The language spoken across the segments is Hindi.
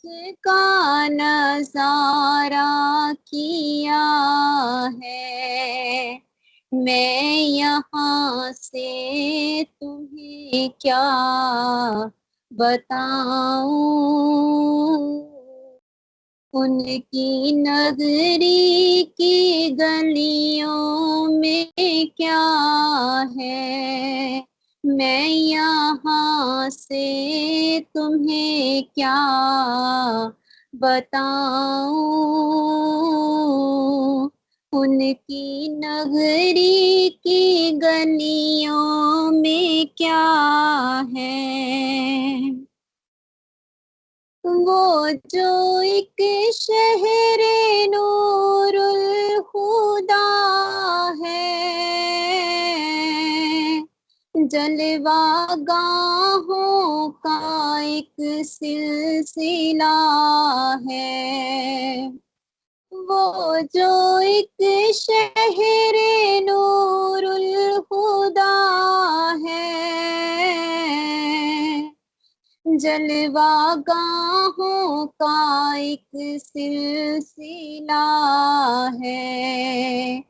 उसका नजारा किया है। मैं यहाँ से तुम्हें क्या बताऊं, उनकी नगरी की गलियों में क्या है। मैं यहाँ से तुम्हें क्या बताऊं, उनकी नगरी की गलियों में क्या है। वो जो एक शहर नूरुल खुदा है, जलवा गाहों का एक सिलसिला है। वो जो एक शहर नूरुल खुदा है, जलवा गाहों का एक सिलसिला है,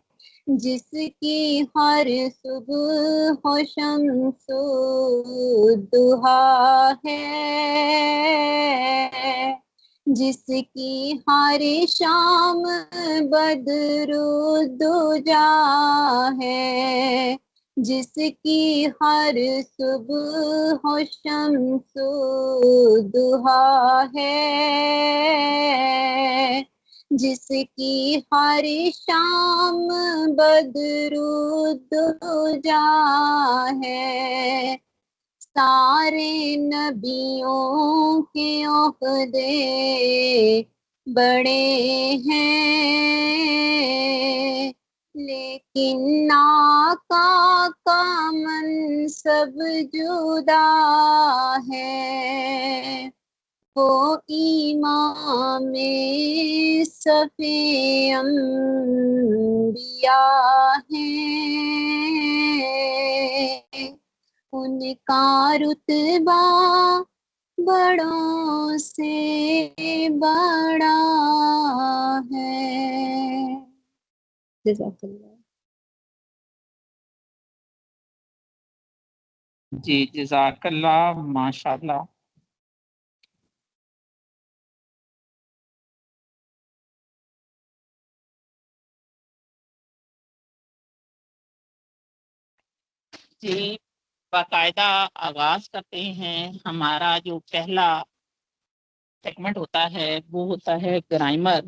जिसकी हर सुबह हो शम्सो दुहा है, जिसकी हर शाम बदरो दुजा है, जिसकी हर सुबह हो शम्सो दुहा है, जिसकी हर शाम बदरो दुजा है। सारे नबियों के ओहदे बड़े हैं, लेकिन आका का मनसब जुदा है। वो इमामे सफे अंबिया हैं, उनका रुतबा बड़ों से बड़ा है। जज़ाकल्लाह। जी जज़ाकल्लाह, माशाल्लाह। जी, बाकायदा आगाज करते हैं। हमारा जो पहला सेगमेंट होता है वो होता है ग्रामर,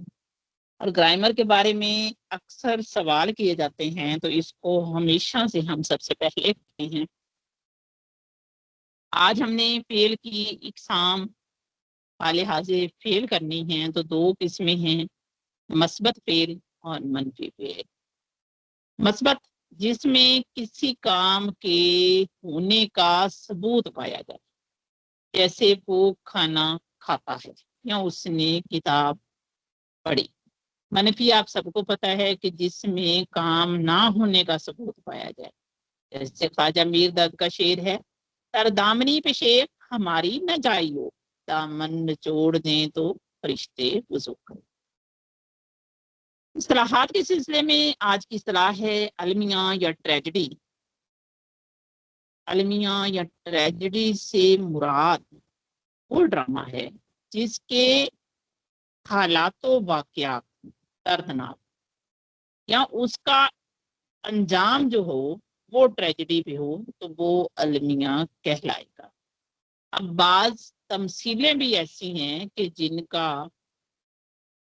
और ग्रामर के बारे में अक्सर सवाल किए जाते हैं, तो इसको हमेशा से हम सबसे पहले करते हैं। आज हमने फेल की इकसाम वाले हाजे फेल करनी है, तो दो किस्में हैं, मस्बत फेल और मनफी फेल। मस्बत जिसमें किसी काम के होने का सबूत पाया जाए, जैसे वो खाना खाता है या उसने किताब पढ़ी। मनफी आप सबको पता है कि जिसमें काम ना होने का सबूत पाया जाए, जैसे ख्वाजा मीर दर्द का शेर है, सरदामनी पे शेर हमारी न जाइयो, दामन निचोड़ दें तो फरिश्ते वुज़ू करें। इस्तिलाहात के सिलसिले में आज की इस्तिलाह है अलमिया या ट्रेजेडी। अलमिया या ट्रेजेडी से मुराद वो ड्रामा है जिसके हालातों वाकयात दर्दनाक या उसका अंजाम जो हो वो ट्रेजेडी पे हो, तो वो अलमिया कहलाएगा। अब बाज तमसीलें भी ऐसी हैं कि जिनका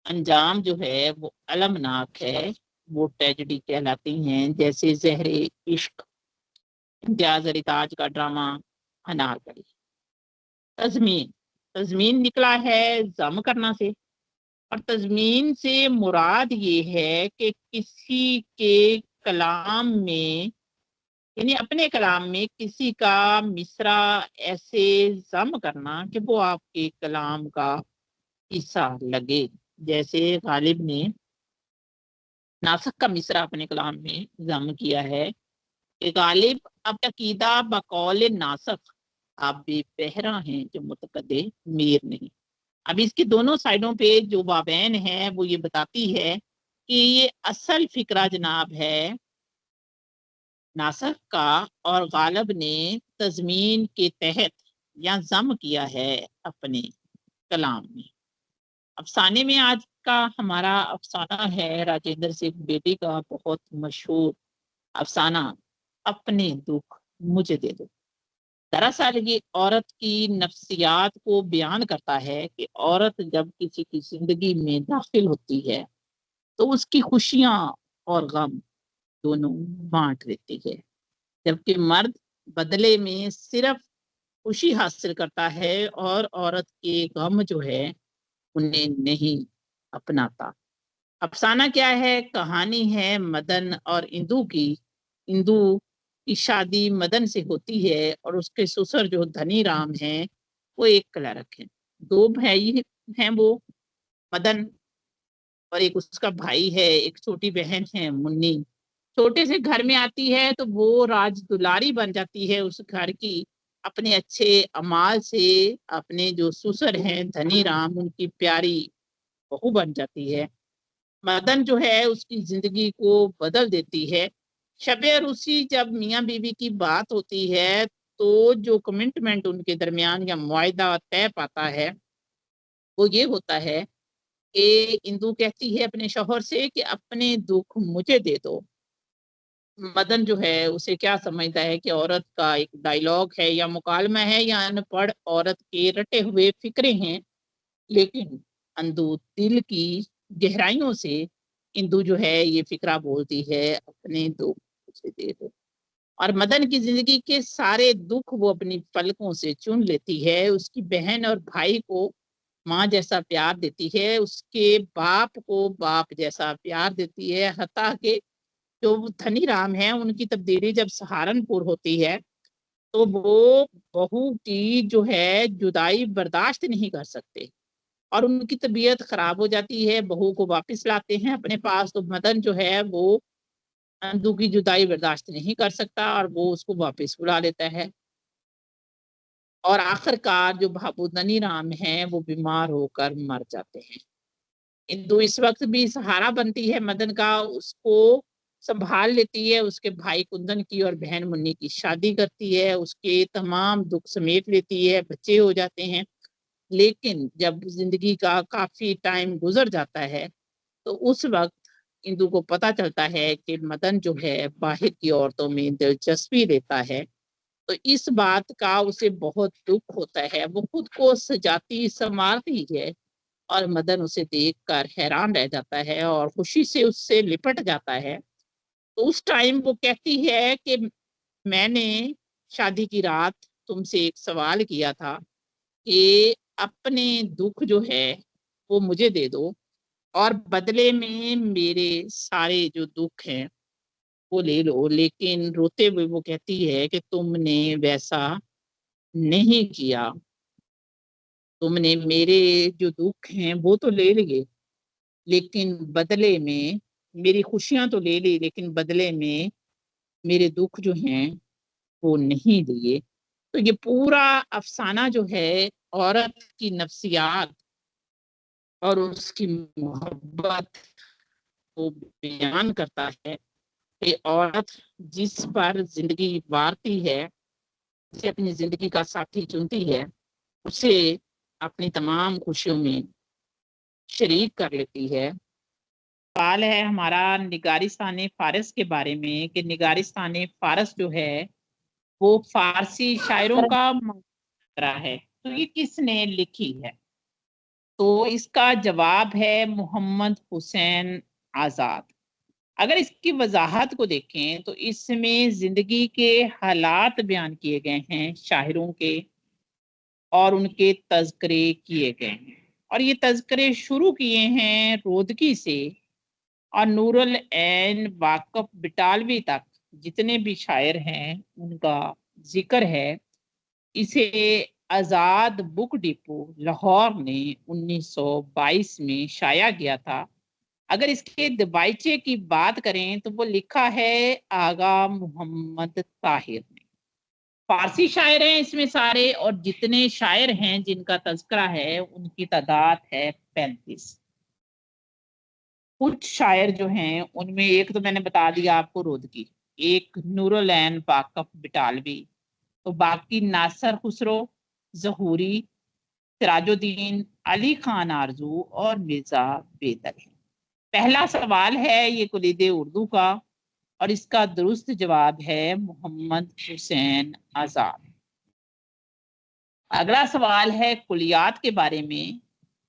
अंजाम जो है वो अलमनाक है, वो ट्रेजेडी कहलाती हैं, जैसे जहरे इश्क, इम्तियाज अली ताज का ड्रामा अनारकली। तजमीन, तजमीन निकला है जम करना से, और तजमीन से मुराद ये है कि किसी के कलाम में, यानी अपने कलाम में किसी का मिसरा ऐसे जम करना कि वो आपके कलाम का हिस्सा लगे। जैसे गालिब ने नासक का मिसरा अपने कलाम में जम किया है कि गालिब अब अकीदा बकौल नासक, आप भी पहरा हैं जो मुतकदे मीर नहीं। अब इसकी दोनों साइडों पे जो वाबैन है वो ये बताती है कि ये असल फिक्रा जनाब है नासर का, और गालिब ने तजमीन के तहत या जम किया है अपने कलाम में। अफसाने में आज का हमारा अफसाना है राजेंद्र सिंह बेदी का बहुत मशहूर अफसाना, अपने दुख मुझे दे दो। दरअसल ये औरत की नफ्सियात को बयान करता है कि औरत जब किसी की जिंदगी में दाखिल होती है तो उसकी खुशियां और गम दोनों बांट लेती है, जबकि मर्द बदले में सिर्फ खुशी हासिल करता है और औरत के गम जो है उन्हें नहीं अपनाता। अफसाना क्या है? कहानी है मदन और इंदु की। इंदु की शादी मदन से होती है और उसके ससुर जो धनी राम हैं वो एक क्लर्क हैं। दो भाई हैं वो, मदन, और एक उसका भाई है, एक छोटी बहन है मुन्नी। छोटे से घर में आती है तो वो राज दुलारी बन जाती है उस घर की, अपने अच्छे अमाल से अपने जो ससुर हैं धनी राम उनकी प्यारी बहू बन जाती है। मदन जो है उसकी जिंदगी को बदल देती है। शबे रुसी जब मियाँ बीवी की बात होती है तो जो कमिटमेंट उनके दरमियान या मुआहदा तय पाता है वो ये होता है कि इंदु कहती है अपने शौहर से कि अपने दुख मुझे दे दो। मदन जो है उसे क्या समझता है कि औरत का एक डायलॉग है या मुकालमा है या अनपढ़ औरत के रटे हुए फिक्रे हैं, लेकिन अंदु दिल की गहराइयों से इंदु जो है ये फिक्रा बोलती है अपने दुख मुझे दे दो। और मदन की जिंदगी के सारे दुख वो अपनी पलकों से चुन लेती है। उसकी बहन और भाई को माँ जैसा प्यार देती है, उसके बाप को बाप जैसा प्यार देती है। हत्ता के जो धनी राम है उनकी तब्दीली जब सहारनपुर होती है तो वो बहू की जो है जुदाई बर्दाश्त नहीं कर सकते और उनकी तबीयत खराब हो जाती है। बहू को वापस लाते हैं अपने पास तो मदन जो है वो अंधू की जुदाई बर्दाश्त नहीं कर सकता और वो उसको वापस बुला लेता है। और आखिरकार जो भाबूदनी राम है वो बीमार होकर मर जाते हैं। इंदु इस वक्त भी सहारा बनती है मदन का, उसको संभाल लेती है, उसके भाई कुंदन की और बहन मुन्नी की शादी करती है, उसके तमाम दुख समेट लेती है, बच्चे हो जाते हैं। लेकिन जब जिंदगी का काफी टाइम गुजर जाता है तो उस वक्त इंदु को पता चलता है कि मदन जो है बाहर की औरतों में दिलचस्पी लेता है। तो इस बात का उसे बहुत दुख होता है। वो खुद को सजाती संवारती है और मदन उसे देखकर हैरान रह जाता है और खुशी से उससे लिपट जाता है। तो उस टाइम वो कहती है कि मैंने शादी की रात तुमसे एक सवाल किया था कि अपने दुख जो है वो मुझे दे दो और बदले में मेरे सारे जो दुख हैं वो ले लो। लेकिन रोते हुए वो कहती है कि तुमने वैसा नहीं किया, तुमने मेरे जो दुख हैं वो तो ले लिए लेकिन बदले में मेरी खुशियां तो ले ली लेकिन बदले में मेरे दुख जो हैं वो नहीं लिए। तो ये पूरा अफसाना जो है औरत की नफ्सियात और उसकी मोहब्बत को बयान करता है कि औरत जिस पर जिंदगी वारती है, जिसे अपनी जिंदगी का साथी चुनती है, उसे अपनी तमाम खुशियों में शरीक कर लेती है। सवाल है हमारा निगारिस्तान फारस के बारे में कि निगारिस्तान फारस जो है वो फारसी शायरों का मुहावरा है, तो ये किसने लिखी है? तो इसका जवाब है मोहम्मद हुसैन आजाद। अगर इसकी वजाहत को देखें तो इसमें जिंदगी के हालात बयान किए गए हैं शायरों के और उनके तज़किरे किए गए हैं, और ये तज़किरे शुरू किए हैं रोदकी से और नूरुल ऐन वाकफ बिटालवी तक जितने भी शायर हैं उनका जिक्र है। इसे आजाद बुक डिपो लाहौर ने 1922 में शाया किया था। अगर इसके दबाइचे की बात करें तो वो लिखा है आगा मोहम्मद ताहिर ने। फारसी शायर हैं इसमें सारे, और जितने शायर हैं जिनका तज़किरा है उनकी तादाद है 35। कुछ शायर जो हैं उनमें एक तो मैंने बता दिया आपको रोदकी, एक नूरुल ऐन वाकफ बिटालवी, तो बाकी नासिर खुसरो, ज़हूरी, सिराजुद्दीन, अली खान आरजू और मिर्जा बेदर है। पहला सवाल है ये कुलीद उर्दू का, और इसका दुरुस्त जवाब है मोहम्मद हुसैन आजाद। अगला सवाल है कुलियात के बारे में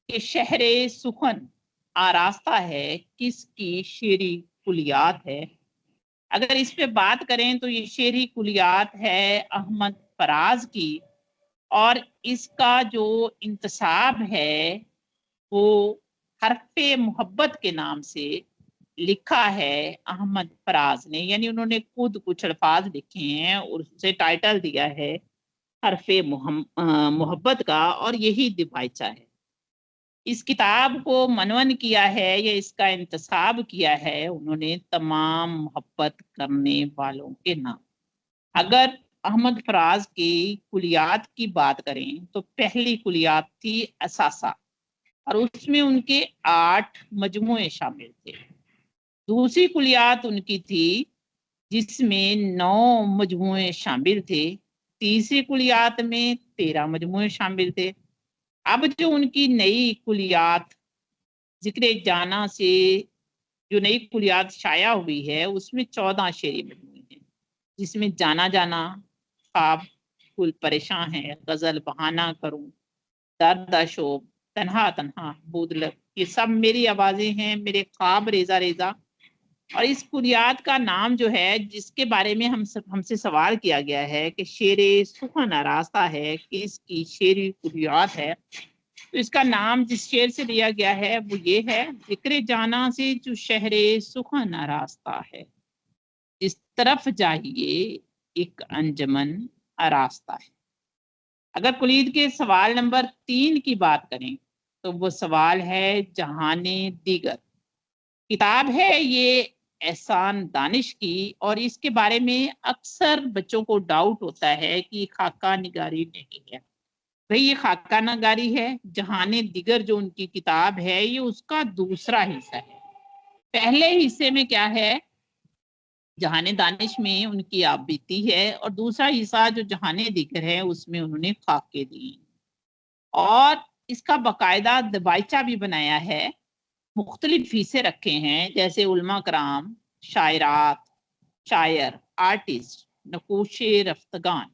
कि शहरे सुखन आरास्ता है किसकी शेरी कुलियात है। अगर इस पे बात करें तो ये शेरी कुलियात है अहमद फराज की, और इसका जो इंतसाब है वो हरफे मोहब्बत के नाम से लिखा है अहमद फराज ने, यानी उन्होंने खुद कुछ अल्फाज लिखे हैं और उसे टाइटल दिया है हरफे मोहब्बत का, और यही दिवाइचा है। इस किताब को मनवन किया है या इसका इंतसाब किया है उन्होंने तमाम मोहब्बत करने वालों के नाम। अगर अहमद फराज की कुलियात की बात करें तो पहली कुलियात थी असासा, और उसमें उनके 8 मजमुए शामिल थे। दूसरी कुलियात उनकी थी जिसमें 9 मजमुए शामिल थे। तीसरी कुलियात में 13 मजमुए शामिल थे। अब जो उनकी नई कुलियात जिक्र जाना से जो नई कुलियात शाया हुई है उसमें 14 शेरी मजमुए हैं, जिसमें जाना जाना, ख्वाब, फूल परेशान है, गजल बहाना करूं, दर्द शोब, तन्हा तन्हा, बूदलक, ये सब मेरी आवाजें हैं, मेरे ख्वाब रेजा रेजा। और इस कुलियात का नाम जो है जिसके बारे में हमसे सवाल किया गया है कि शेरे सुखन आरास्ता है कि इसकी शेरी कुलियात है, तो इसका नाम जिस शेर से लिया गया है वो ये है, जिक्र जाना से जो शहरे सुखन आरास्ता है, इस तरफ जाइए एक अंजमन आरास्ता है। अगर कुलीद के सवाल नंबर 3 की बात करें तो वो सवाल है जहाने दीगर। किताब है ये एहसान दानिश की, और इसके बारे में अक्सर बच्चों को डाउट होता है कि खाका निगारी नहीं है। भाई ये खाका निगारी है। जहाने दिगर जो उनकी किताब है ये उसका दूसरा हिस्सा है। पहले हिस्से में क्या है, जहाने दानिश में उनकी आप बीती है, और दूसरा हिस्सा जो जहाने दिगर है उसमें उन्होंने खाके दिए, और इसका बाकायदा दबाइचा भी बनाया है। मुख्तलिफ फीसे रखे हैं जैसे उलमा कराम, शायरात, शायर, आर्टिस्ट, नकोशे रफ्तगान,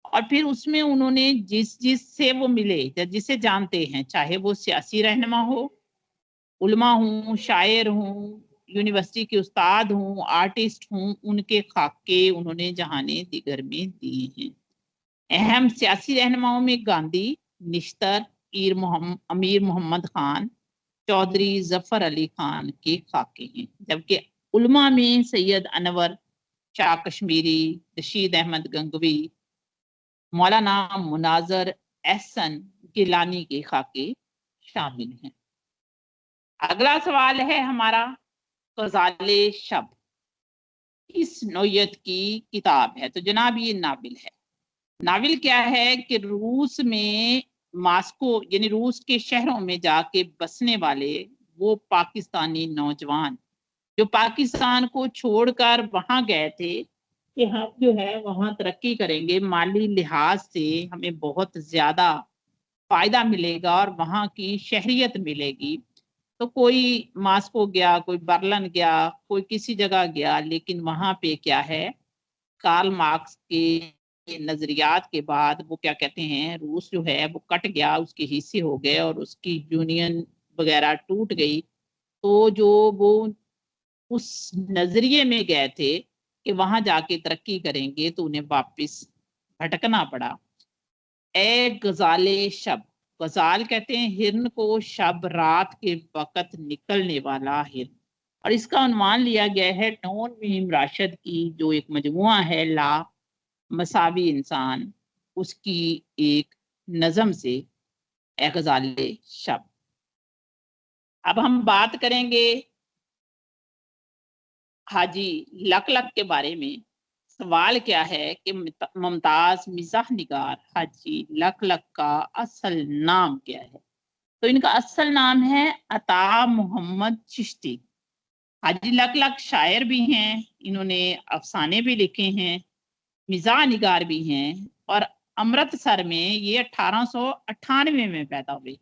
और फिर उसमें उन्होंने जिस जिस से वो मिले या जिसे जानते हैं, चाहे वो सियासी रहनुमा हो, उलमा हूँ, शायर हूँ, यूनिवर्सिटी के उस्ताद हूँ, आर्टिस्ट हूँ, उनके खाके उन्होंने जहाने दिगर में दिए हैं। अहम सियासी रहनुमाओं में गांधी, निश्तर, अमीर मोहम्मद खान, चौधरी जफर अली खान के खाके हैं। जबकि उलमा में सैयद अनवर, शाह कश्मीरी, रशीद अहमद गंगवी, मौलाना मुनाजर एहसन गिलानी के खाके शामिल हैं। अगला सवाल है हमारा गजाले शब इस नौयत की किताब है। तो जनाब ये नाविल है। नाविल क्या है कि रूस में मास्को यानी रूस के शहरों में जाके बसने वाले वो पाकिस्तानी नौजवान जो पाकिस्तान को छोड़कर वहां गए थे कि हम जो है वहां तरक्की करेंगे, माली लिहाज से हमें बहुत ज्यादा फायदा मिलेगा और वहां की शहरियत मिलेगी। तो कोई मास्को गया, कोई बर्लिन गया, कोई किसी जगह गया, लेकिन वहां पे क्या है, कार्ल मार्क्स के नजरियात के बाद वो क्या कहते हैं, रूस जो है वो कट गया, उसके हिस्से हो गए और उसकी यूनियन वगैरह टूट गई। तो जो वो उस नजरिए में गए थे कि वहां जाके तरक्की करेंगे तो उन्हें वापस भटकना पड़ा। ए गजाले शब, गजाल कहते हैं हिरन को, शब रात के वक्त निकलने वाला हिरन। और इसका अनुमान लिया गया है नून मीम राशिद की जो एक मजमुआ है ला मसावी इंसान, उसकी एक नज़म से, ए गजाले शब। अब हम बात करेंगे हाजी लक लक के बारे में। सवाल क्या है कि मुमताज मिजाह निगार हाजी लक लक का असल नाम क्या है? तो इनका असल नाम है अता मोहम्मद चिश्ती। हाजी लक लक शायर भी हैं, इन्होंने अफसाने भी लिखे हैं, मिजाह निगार भी हैं, और अमृतसर में ये 1898 में पैदा हुए।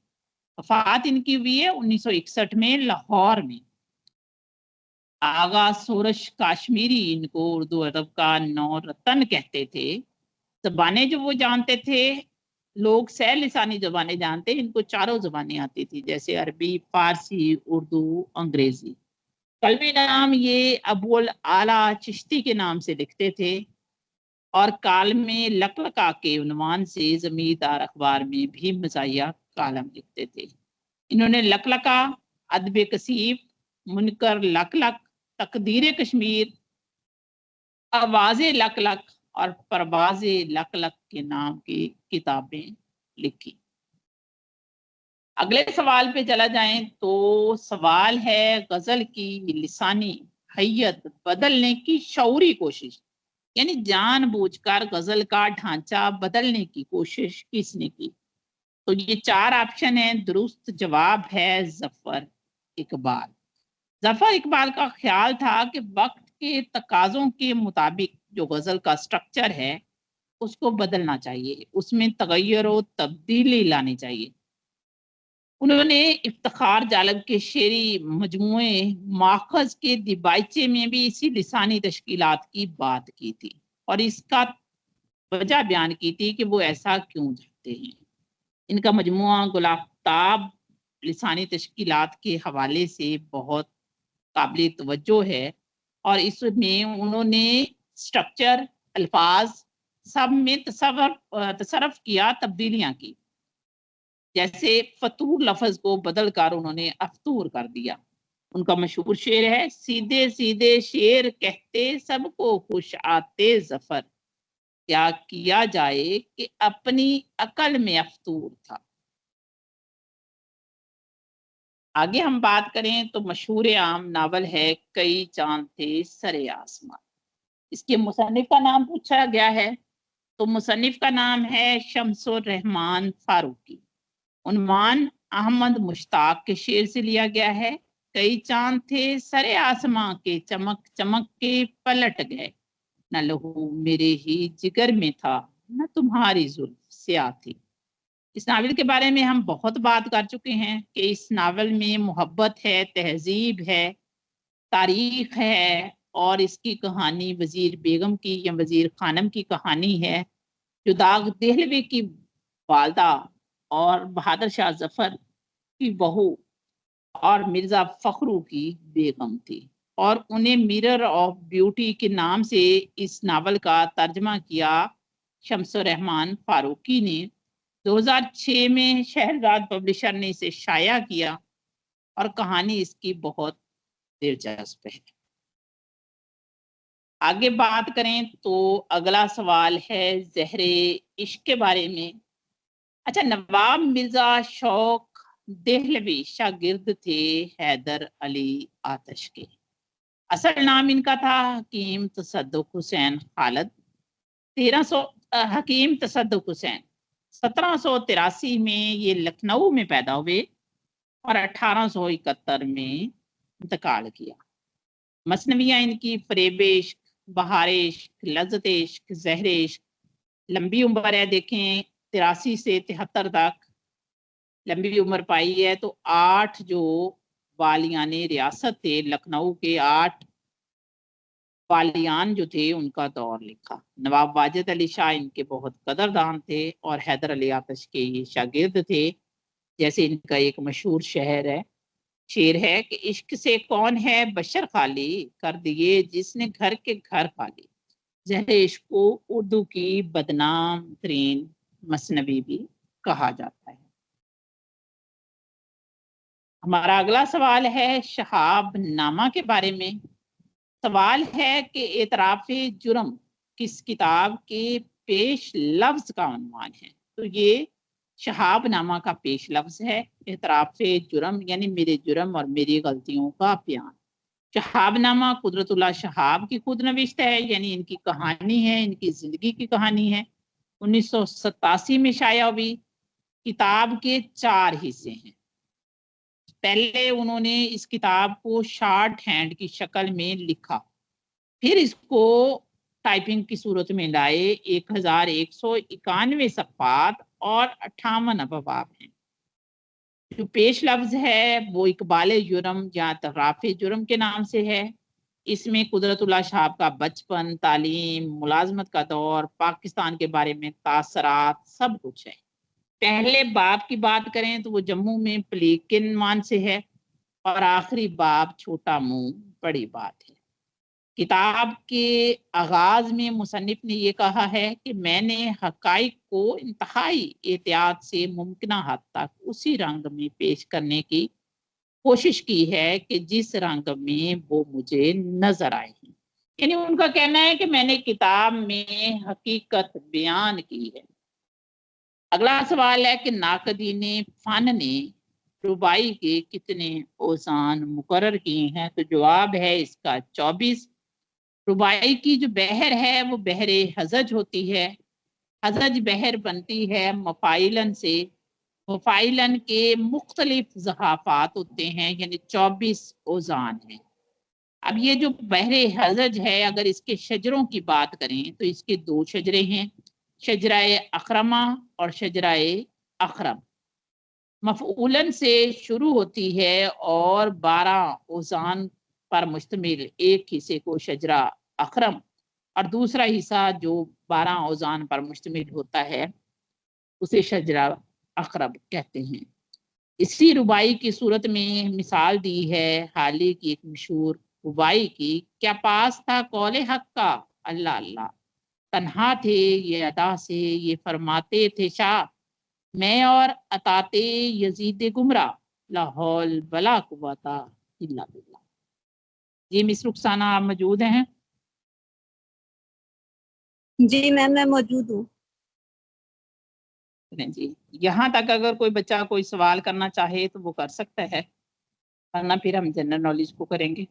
वफात इनकी हुई है 1961 में लाहौर में। आगा सूरज काश्मीरी इनको उर्दू अदब का नौ रतन कहते थे। जबानें जो वो जानते थे, लोग सह लिसानी जबानें जानते, इनको चारों जबानें आती थी, जैसे अरबी, फारसी, उर्दू, अंग्रेजी। कलमी नाम ये अबुल आला चिश्ती के नाम से लिखते थे, और कालमे लकलका के उन्वान से जमींदार अखबार में भी मज़ाहिया कालम लिखते थे। इन्होंने लकलका, अदब कसीब, मुनकर लकलक, तकदीर कश्मीर, आवाज़ लकलक और परवाज़ लकलक के नाम की किताबें लिखी। अगले सवाल पे चला जाएं तो सवाल है गजल की लिसानी हैयत बदलने की शौरी कोशिश, यानी जानबूझकर गजल का ढांचा बदलने की कोशिश किसने की? तो ये चार ऑप्शन है, दुरुस्त जवाब है जफर इकबाल। जफर इकबाल का ख्याल था कि वक्त के तकाजों के मुताबिक जो गजल का स्ट्रक्चर है उसको बदलना चाहिए, उसमें तगय्युर और तब्दीली लानी चाहिए। उन्होंने इफ्तिखार जालब के शेरी मजमुए माखज के दिबाइचे में भी इसी लिसानी तश्कीलात की बात की थी, और इसका वजह बयान की थी कि वो ऐसा क्यों चाहते हैं। इनका मजमुआ गुलाफ्ताब लिसानी तश्कीलात के हवाले से बहुत काबिल तवज्जो है, और इसमें उन्होंने स्ट्रक्चर, अल्फाज सब में तसरफ किया, तब्दीलियां की। जैसे फतूर लफ्ज को बदल कर उन्होंने अफ्तूर कर दिया। उनका मशहूर शेर है, सीधे सीधे शेर कहते सबको खुश आते जफर, क्या किया जाए कि अपनी अकल में अफ्तूर था। आगे हम बात करें तो मशहूर आम नावल है कई चांद थे सरे आसमान। इसके मुसन्निफ का नाम पूछा गया है, तो मुसन्निफ का नाम है शम्सुर रहमान फारूकी। उन्वान अहमद मुश्ताक के शेर से लिया गया है, कई चांद थे सरे आसमां के चमक चमक के पलट गए, न लहू मेरे ही जिगर में था, न तुम्हारी जुल्फ स्याह थी। इस नावल के बारे में हम बहुत बात कर चुके हैं कि इस नावल में मोहब्बत है, तहजीब है, तारीख है, और इसकी कहानी वजीर बेगम की या वजीर खानम की कहानी है, जो दाग देहलवी की वालदा और बहादुर शाह जफर की बहू और मिर्जा फखरू की बेगम थी, और उन्हें मिरर ऑफ ब्यूटी के नाम से इस नावल का तर्जमा किया शम्सुर रहमान फारूकी ने। 2006 में शहरजाद पब्लिशर ने इसे शाया किया, और कहानी इसकी बहुत दिलचस्प है। आगे बात करें तो अगला सवाल है जहरे इश्क के बारे में। अच्छा, नवाब मिर्जा शौक देहलवी शागिर्द थे हैदर अली आतश के। असल नाम इनका था हकीम तसद्दुक हुसैन खालिद। 1300 हकीम तसद्दुक हुसैन 1783 में ये लखनऊ में पैदा हुए और 1871 में इंतकाल किया। मसनवियाँ इनकी फरेब इश्क, बहार इश्क, लज्जत इश्क, ज़हरे इश्क, लंबी उम्र है, देखें 83 से 73 तक लंबी उम्र पाई है। तो 8 जो वालियान रियासत थे लखनऊ के, 8 वालियान जो थे उनका दौर लिखा। नवाब वाजिद अली शाह इनके बहुत कदरदान थे और हैदर अली आतश के ये शागिर्द थे। जैसे इनका एक मशहूर शेर है कि इश्क से कौन है बशर खाली, कर दिए जिसने घर के घर खाली। जहरे इश्क को उर्दू की बदनाम तरीन मसनवी भी कहा जाता है। हमारा अगला सवाल है शहाब नामा के बारे में। सवाल है कि एतराफ़ जुर्म किस किताब के पेश लफ्ज का उन्वान है? तो ये शहाब नामा का पेश लफ्ज है, एतराफ़ जुर्म यानी मेरे जुर्म और मेरी गलतियों का बयान। शहाबनामा कुदरतुल्लाह शहाब की खुद नविश्त है, यानी इनकी कहानी है, इनकी जिंदगी की कहानी है। 1987 में शाया हुई। किताब के 4 हिस्से हैं। पहले उन्होंने इस किताब को शॉर्ट हैंड की शक्ल में लिखा, फिर इसको टाइपिंग की सूरत में लाए। 1191 सफ़ात और 58 अबवाब हैं। जो पेश लफ्ज है वो इकबाल जुर्म या तराफ़े जुर्म के नाम से है। इसमें कुदरतुल्लाह शहाब का बचपन, तालीम, मुलाजमत का दौर, पाकिस्तान के बारे में तासरात, सब कुछ है। पहले बाब की बात करें तो वो जम्मू में प्लीकिन मान से है, और आखिरी बाब छोटा मुंह बड़ी बात है। किताब के आगाज में मुसन्निफ ने ये कहा है कि मैंने हकाइक को इंतहाई एहतियात से मुमकिन हद तक उसी रंग में पेश करने की कोशिश की है कि जिस रंग में वो मुझे नजर आए हैं। यानी उनका कहना है कि मैंने किताब में हकीकत बयान की है। अगला सवाल है कि नाकदीने फन ने रुबाई के कितने औसान मुकर्रर किए हैं, तो जवाब है इसका 24। रुबाई की जो बहर है वो बहर हजज होती है। हजज बहर बनती है मफाइलन से। मफाइलन के मुख्तलिफ ज़हाफ़ात होते हैं, यानी 24 औजान हैं। अब ये जो बहर हजज है, अगर इसके शजरों की बात करें तो इसके 2 शजरे हैं, शजराए अखरमा और शजराए अखरम। मफऊलन से शुरू होती है और 12 औजान पर मुश्तमिल एक हिस्से को शजरा अखरम और दूसरा हिस्सा जो 12 औजान पर मुश्तमिल होता है उसे शजरा अखरब कहते हैं। इसी रुबाई की सूरत में मिसाल दी है हाली की एक मशहूर रुबाई की, क्या पास था कौले हक का अल्लाह अल्लाह, तन्हा थे ये अदा से ये फरमाते थे शाह, मैं और अताते यजीद गुमरा लाहौल बला कुव्वता इल्ला बिल्लाह। जी मिस रुखसाना आप मौजूद हैं? जी मैम मैं मौजूद हूँ। जी, यहाँ तक अगर कोई बच्चा कोई सवाल करना चाहे तो वो कर सकता है, वरना फिर हम जनरल नॉलेज को करेंगे।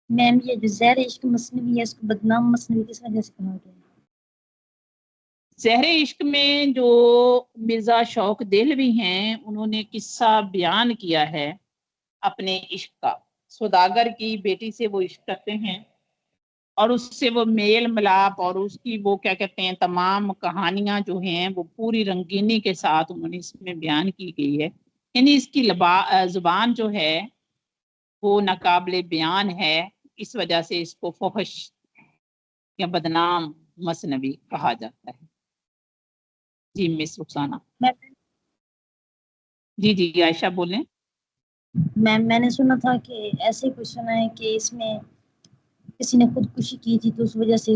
मैम ये जो ज़हर इश्क मसनवी है इसको बदनाम मसनवी किस वजह से कहा गया है? ज़हर इश्क में जो मिर्जा शौक देहलवी हैं उन्होंने किस्सा बयान किया है अपने इश्क का। सौदागर की बेटी से वो इश्क करते हैं और उससे वो मेल मिलाप और उसकी वो क्या कहते हैं तमाम कहानियां जो हैं वो पूरी रंगीनी के साथ उन्होंने इसमें बयान की गई है। यानी इसकी जुबान जो है वो नाकाबिले बयान है, इस वजह से इसको फहश या बदनाम मसनवी कहा जाता है। जी मिस रुखसाना। जी जी आयशा बोलें। मैम मैंने सुना था कि ऐसे कुछ सुना है कि इसमें किसी ने खुदकुशी की थी तो उस वजह से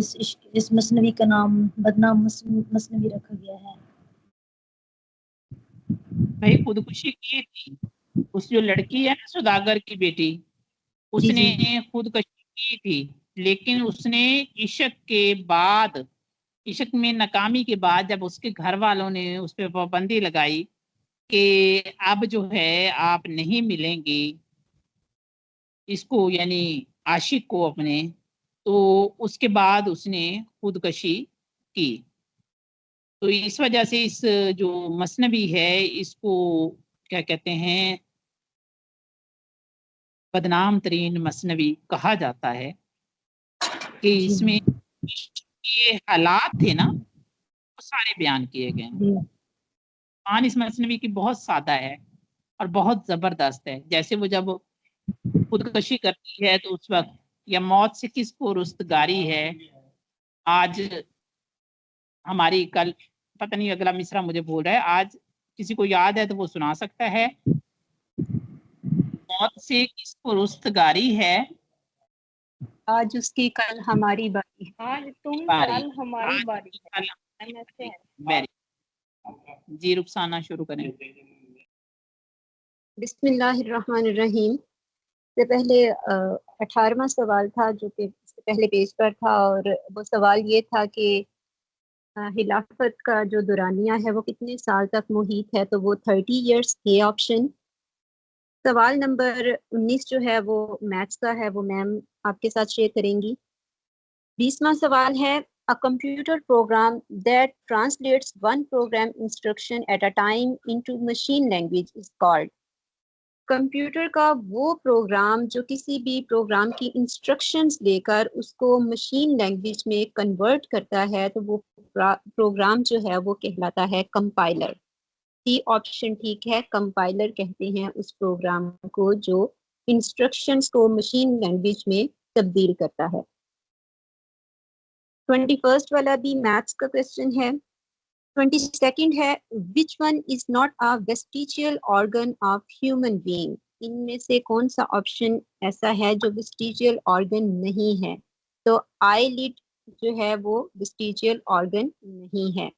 इस मसनवी का नाम बदनाम मसनवी रखा गया है। भाई खुदकुशी की थी उस जो लड़की है ना सौदागर की बेटी, जी उसने जी खुदकुशी की थी, लेकिन उसने इश्क के बाद, इश्क में नाकामी के बाद जब उसके घर वालों ने उस पर पाबंदी लगाई कि अब जो है आप नहीं मिलेंगी इसको, यानी आशिक को अपने, तो उसके बाद उसने खुदकशी की। तो इस वजह से इस जो मसनवी है इसको क्या कहते हैं बदनाम तरीन मसनवी कहा जाता है कि जी इसमें ये हालात थे ना वो सारे बयान किए गए हैं। जी कहान इस मसनवी की बहुत सादा है और बहुत जबरदस्त है। जैसे वो जब खुदकशी करती है तो उस वक्त या मौत से किसको रुस्तगारी है, आज हमारी कल, पता नहीं अगला मिसरा मुझे भूल रहा है, आज किसी को याद है तो वो सुना सकता है। मौत से किसको रुस्तगारी है, आज उसकी कल हमारी बारी। आज तुम बारी, कल हमारी आज बारी की है। कल ऐसे है। वेरी। जी रुखसाना शुरू करें। बिस्मिल्लाहिर्रहमानिर्रहीम। से पहले 18वां सवाल था जो कि इससे पहले पेज पर था, और वो सवाल ये था कि खिलाफत का जो दुरानिया है वो कितने साल तक मुहित है, तो वो 30 इयर्स ए ऑप्शन, सवाल नंबर 19 जो है वो मैथ्स का है, वो मैम आपके साथ शेयर करेंगी। 20वां सवाल है, a computer program that translates one programme instruction at a time into machine language is called. Computer का वो प्रोग्राम जो किसी भी प्रोग्राम की इंस्ट्रक्शंस लेकर उसको मशीन लैंग्वेज में कन्वर्ट करता है, तो वो प्रोग्राम जो है वो कहलाता है कंपाइलर। सी ऑप्शन ठीक है, कंपाइलर कहते हैं उस प्रोग्राम को जो इंस्ट्रक्शंस को मशीन लैंग्वेज में तब्दील करता है। 21st वाला भी मैथ्स का क्वेश्चन है। 22nd है, which one is not a vestigial organ of human being. इनमें से कौन सा ऑप्शन ऐसा है जो वेस्टिजियल ऑर्गन नहीं है? तो आईलिड जो है वो वेस्टिजियल ऑर्गन नहीं है।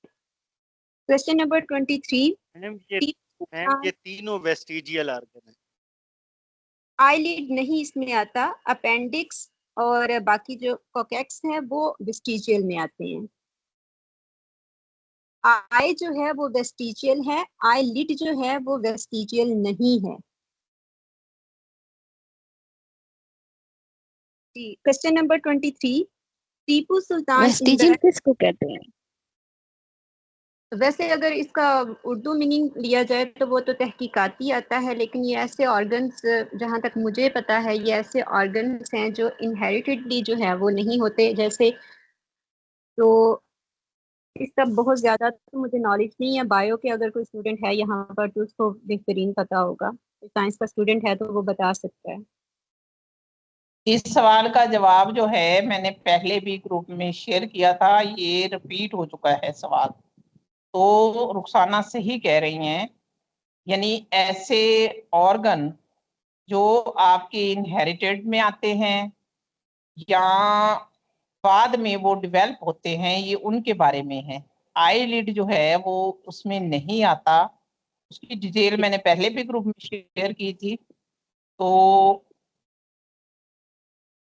क्वेश्चन नंबर 23, मैम ये तीनों वेस्टिजियल ऑर्गन है। आईलिड नहीं इसमें आता, अपेंडिक्स और बाकी जो कोकेक्स हैं वो वेस्टिजियल में आते हैं। आई जो है वो वेस्टिजियल है, आई लिड जो है वो वेस्टिजियल नहीं है। जी, question number 23, Tipu Sultan vestigial किसको कहते हैं? वैसे अगर इसका उर्दू मीनिंग लिया जाए तो वो तो तहकीकाती आता है, लेकिन ये ऐसे ऑर्गन्स, जहाँ तक मुझे पता है, ये ऐसे ऑर्गन्स हैं जो इनहेरिटेडली जो है वो नहीं होते। जैसे तो इसका बहुत ज़्यादा तो मुझे नॉलेज नहीं है। बायो के अगर कोई स्टूडेंट है यहाँ पर तो उसको बेहतरीन पता होगा, साइंस का स्टूडेंट है तो वो बता सकता है। इस सवाल का जवाब जो है मैंने पहले भी ग्रुप में शेयर किया था, ये रिपीट हो चुका है सवाल। तो रुखसाना सही कह रही हैं, यानी ऐसे ऑर्गन जो आपके इनहेरिटेड में आते हैं या बाद में वो डेवलप होते हैं, ये उनके बारे में है। आईलिड जो है वो उसमें नहीं आता, उसकी डिटेल मैंने पहले भी ग्रुप में शेयर की थी। तो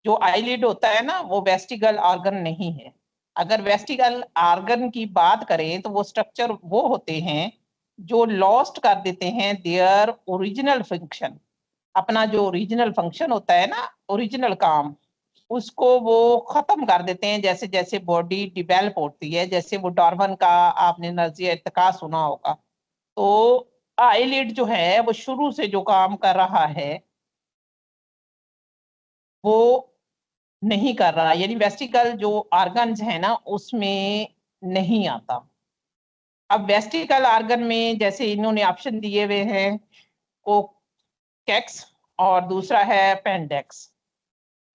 जो आईलिड होता है ना, वो वेस्टिगल ऑर्गन नहीं है। अगर वेस्टिगल ऑर्गन की बात करें तो वो स्ट्रक्चर वो होते हैं जो लॉस्ट कर देते हैं देयर ओरिजिनल फंक्शन। अपना जो ओरिजिनल फंक्शन होता है ना, ओरिजिनल काम, उसको वो खत्म कर देते हैं जैसे जैसे बॉडी डिवेलप होती है। जैसे वो डार्विन का आपने नजरिया इत्तेका सुना होगा। तो आईलिड जो है वो शुरू से जो काम कर रहा है वो नहीं कर रहा, यानी वेस्टिकल जो ऑर्गन्स है ना उसमें नहीं आता। अब वेस्टिकल ऑर्गन में जैसे इन्होंने ऑप्शन दिए हुए हैं, कोकेक्स और दूसरा है पेंडेक्स।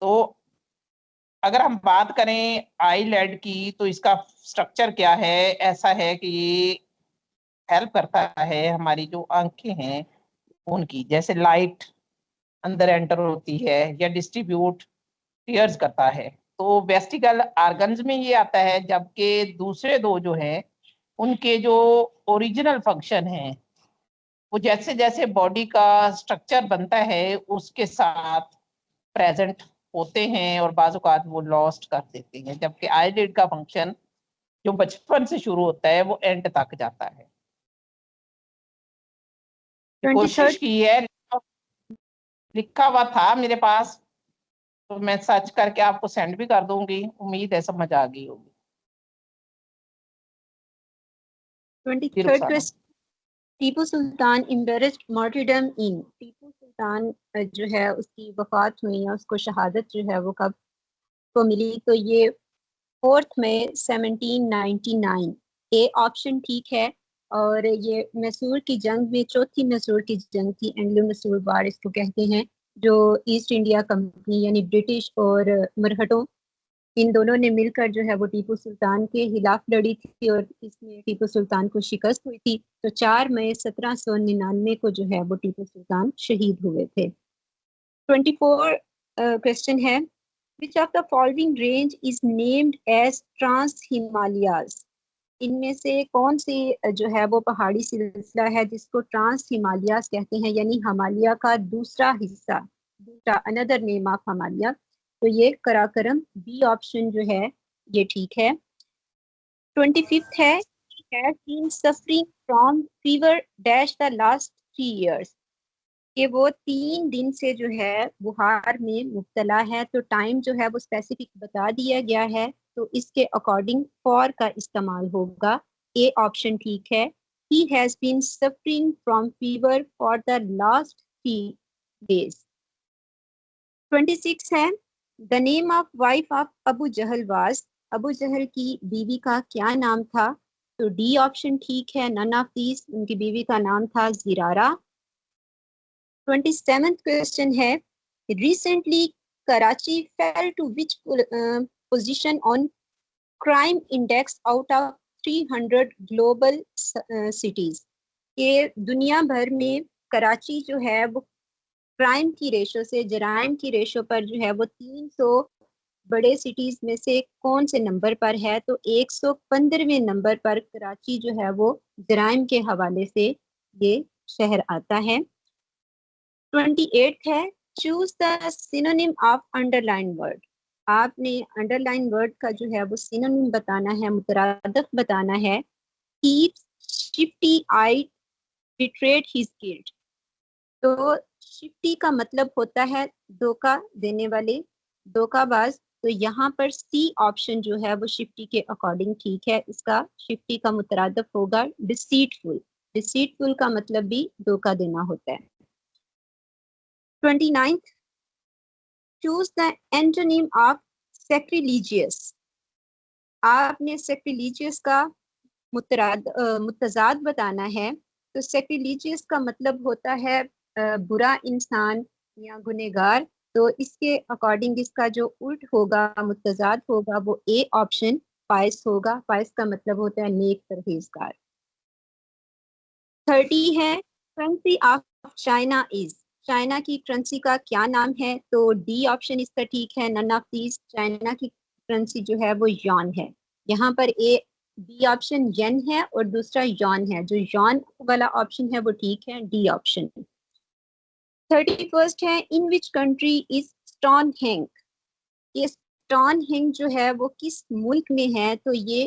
तो अगर हम बात करें आईलेड की तो इसका स्ट्रक्चर क्या है? ऐसा है कि ये हेल्प करता है हमारी जो आंखें हैं उनकी, जैसे लाइट अंदर एंटर होती है या डिस्ट्रीब्यूट टीयर्स करता है। तो वेस्टिकल ऑर्गन्स में ये आता है, जबकि दूसरे दो जो हैं उनके जो ओरिजिनल फंक्शन है वो जैसे जैसे बॉडी का स्ट्रक्चर बनता है उसके साथ प्रेजेंट होते हैं और बाज़ औक़ात वो लॉस्ट कर देते हैं। जबकि आईलिड का फंक्शन जो बचपन से शुरू होता है वो एंड तक जाता है। कोशिश की है, लिखा हुआ था मेरे पास, तो मैं सर्च करके आपको सेंड भी कर दूंगी। उम्मीद है समझ आ गई होगी। 23rd question, Tipu Sultan embarrassed martyrdom in। Tipu Sultan जो है उसकी वफात हुई या उसको शहादत जो है वो कब को मिली? तो ये 4 मई 1799। ए ऑप्शन ठीक है, और ये मैसूर की जंग में, चौथी मैसूर की जंग थी, एंग्लो मैसूर वार इसको कहते हैं, जो ईस्ट इंडिया कंपनी यानी ब्रिटिश और मरहटों, इन दोनों ने मिलकर जो है वो टीपू सुल्तान के खिलाफ लड़ी थी और इसमें टीपू सुल्तान को शिकस्त हुई थी। तो 4 मई 1799 को जो है वो टीपू सुल्तान शहीद हुए थे। 24 क्वेश्चन है, which of the following range is named as trans Himalayas. इनमें से कौन सी जो है वो पहाड़ी सिलसिला है जिसको ट्रांस हिमालयाज कहते हैं, यानी हिमालय का दूसरा हिस्सा, दूसरा अनदर नेम ऑफ हिमालय? तो ये कराकरम, बी ऑप्शन जो है ये ठीक है। 25th है, has been suffering from fever dash the last 3 years। कि वो 3 दिन से जो है बुखार में मुब्तला है, तो टाइम जो है वो स्पेसिफिक बता दिया गया है, तो इसके अकॉर्डिंग फॉर का इस्तेमाल होगा। ए ऑप्शन ठीक है। He has been suffering from fever for the last 3 days। 26 है, the name of wife of Abu Jahl was, Abu Jahl की बीवी का क्या नाम था? तो डी ऑप्शन ठीक है, नन ऑफ दीज, उनकी बीवी का नाम था ज़िरारा। 27th क्वेश्चन है, recently Karachi fell to which position on crime index out of 300 global cities? के दुनिया भर में कराची जो है वो क्राइम की रेशो से, जराइम की रेशो पर जो है वो 300 बड़े सिटीज में से कौन से नंबर पर है? तो 115वें नंबर पर कराची जो है वो जराइम के हवाले से ये शहर आता है। 28 है, choose the synonym of underline word. आपने अंडरलाइन वर्ड का जो है वो सिनोनिम बताना है, मुतरादफ बताना है। keeps shifty eyed betrayed his guilt। तो शिफ्टी का मतलब होता है धोखा देने वाले, धोखाबाज। तो यहाँ पर सी ऑप्शन जो है वो शिफ्टी के अकॉर्डिंग ठीक है। इसका शिफ्टी का मुतरादफ होगा डिसीटफुल। डिसीटफुल का मतलब भी धोखा देना होता है। 29th, choose the antonym of sacrilegious. आपने सैक्रिलीजियस का मुतजाद बताना है। तो सैक्रिलीजियस का मतलब होता है बुरा इंसान या गुनहगार। तो इसके अकॉर्डिंग इसका जो उल्ट होगा, मुतजाद होगा, वो ए ऑप्शन फाइज होगा। फाइज का मतलब होता है नेक परहेजगार। 30 है, currency of China is, China की करेंसी का क्या नाम है? तो डी ऑप्शन इसका ठीक है, नन ऑफ दीज। चाइना की करेंसी जो है वो यॉन है। यहाँ पर ए बी ऑप्शन येन है और दूसरा यॉन है। जो यॉन वाला ऑप्शन है वो ठीक है, डी ऑप्शन। 31st है, इन विच कंट्री इज स्टोनहेंज। ये स्टोनहेंज जो है वो किस मुल्क में है? तो ये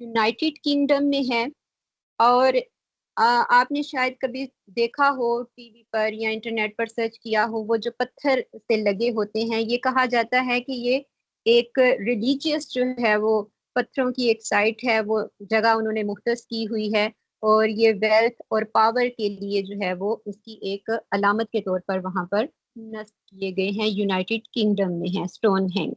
यूनाइटेड किंगडम में है। और आपने शायद कभी देखा हो टीवी पर या इंटरनेट पर सर्च किया हो, वो जो पत्थर से लगे होते हैं, ये कहा जाता है कि ये एक रिलीजियस जो है वो पत्थरों की एक साइट है, वो जगह उन्होंने मुख्तस की हुई है। और ये वेल्थ और पावर के लिए जो है वो उसकी एक अलामत के तौर पर वहां पर नस्ब किए गए हैं। यूनाइटेड किंगडम में है स्टोनहेंज।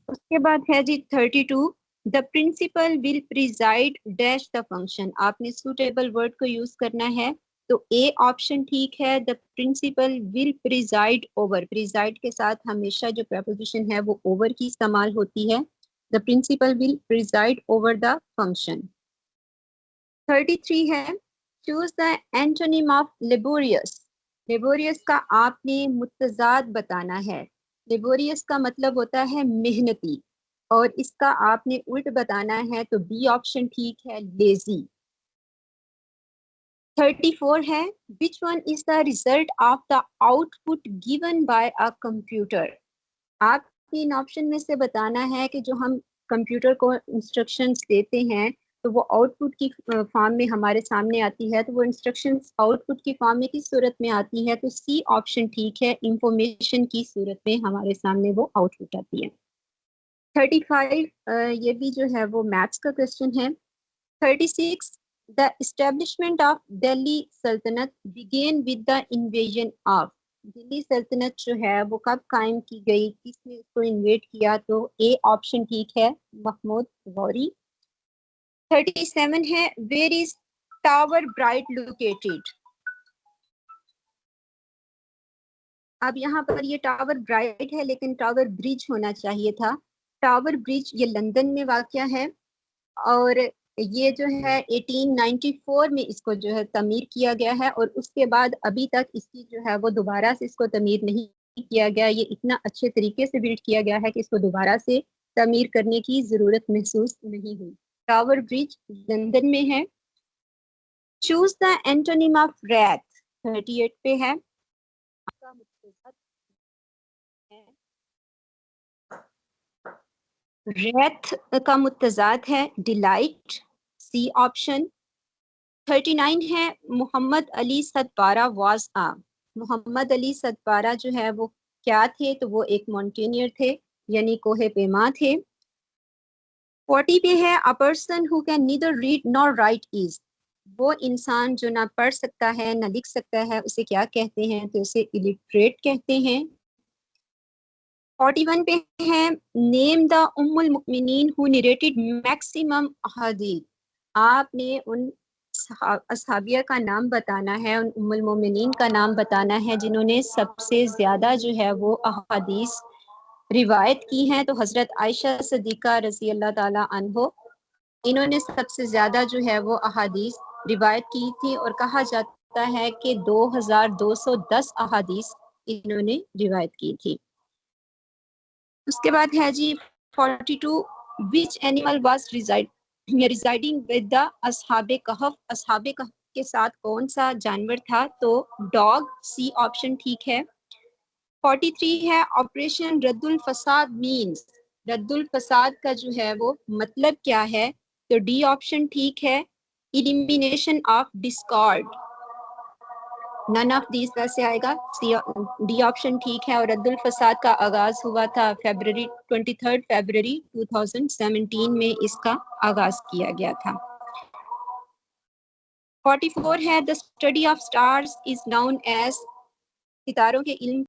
उसके बाद है जी 32, the principal will preside dash the function. आपने सूटेबल वर्ड को यूज करना है। तो ए ऑप्शन ठीक है, the principal will preside over. Preside के साथ हमेशा जो प्रपोजिशन है वो ओवर की इस्तेमाल होती है। The principal will preside over the function. 33 है, choose the antonym of laborious. Laborious का आपने मुतजाद बताना है। लेबोरियस का मतलब होता है मेहनती, और इसका आपने उल्ट बताना है। तो बी ऑप्शन ठीक है, लेजी। 34 है, which one is the result of the output given by a computer. आप इन ऑप्शन में से बताना है कि जो हम कंप्यूटर को इंस्ट्रक्शंस देते हैं तो वो आउटपुट की फॉर्म में हमारे सामने आती है। तो वो इंस्ट्रक्शंस आउटपुट की फॉर्म में किस सूरत में आती है? तो सी ऑप्शन ठीक है, इंफॉर्मेशन की सूरत में हमारे सामने वो आउटपुट आती है। 35 ये भी जो है वो मैथ्स का क्वेश्चन है। 36, द एस्टेब्लिशमेंट ऑफ दिल्ली सल्तनत began with the invasion of. Delhi सल्तनत जो है वो कब कायम की गई, किसने इसको इन्वेट किया? तो ए ऑप्शन ठीक है, महमूद गौरी। 37 है, where is Tower Bridge located. अब यहाँ पर ये टावर ब्राइट है लेकिन टावर ब्रिज होना चाहिए था। टावर ब्रिज ये लंदन में वाक़या है, और ये जो है 1894 में इसको जो है तमीर किया गया है, और उसके बाद अभी तक इसकी जो है वो दोबारा से इसको तमीर नहीं किया गया। ये इतना अच्छे तरीके से बिल्ड किया गया है कि इसको दोबारा से तमीर करने की ज़रूरत महसूस नहीं हुई। टावर ब्रिज लंदन में है। Choose the antonym of wrath. 38 पे है। रैथ का मुतजाद है डिलाइट, सी ऑप्शन। 39 है मोहम्मद अली सतपारा वाज आ। मोहम्मद अली सतपारा जो है वो क्या थे, तो वो एक माउंटेनियर थे, यानी कोहे पेमा थे। 40 पे है a person who can neither read nor right is. वो इंसान जो ना पढ़ सकता है ना लिख सकता है उसे क्या कहते हैं, तो उसे इलिटरेट कहते हैं। 41 पे है नेम द उम्मुल मुमिनीन हु नरेटेड मैक्सिमम अहादीथ। आपने उन असहाबिया का नाम बताना है, उन उम्मुल मोमिनीन का नाम बताना है जिन्होंने सबसे ज्यादा जो है वो अहादीस रिवायत की हैं। तो हजरत आयशा सदीका रज़ी अल्लाह ताला अन्हो, इन्होंने सबसे ज्यादा जो है वो अहादीस रिवायत की थी और कहा जाता है कि 2210 अहादीस इन्होंने रिवायत की थी। उसके बाद है जी 42 which animal was residing with the असहाबे कहफ। असहाबे कहफ के साथ कौन सा जानवर था, तो डॉग, सी ऑप्शन ठीक है। 43 है ऑपरेशन रद्दुल फसाद मीन्स। रद्दुल फसाद का जो है वो मतलब क्या है, तो डी ऑप्शन ठीक है, elimination of discord. None of these वैसे आएगा, डी ऑप्शन ठीक है। और रद्दुल फसाद का आगाज हुआ था 23 फरवरी 2017 में इसका आगाज किया गया था। 44 है the study of stars is known as. सितारों के इल्म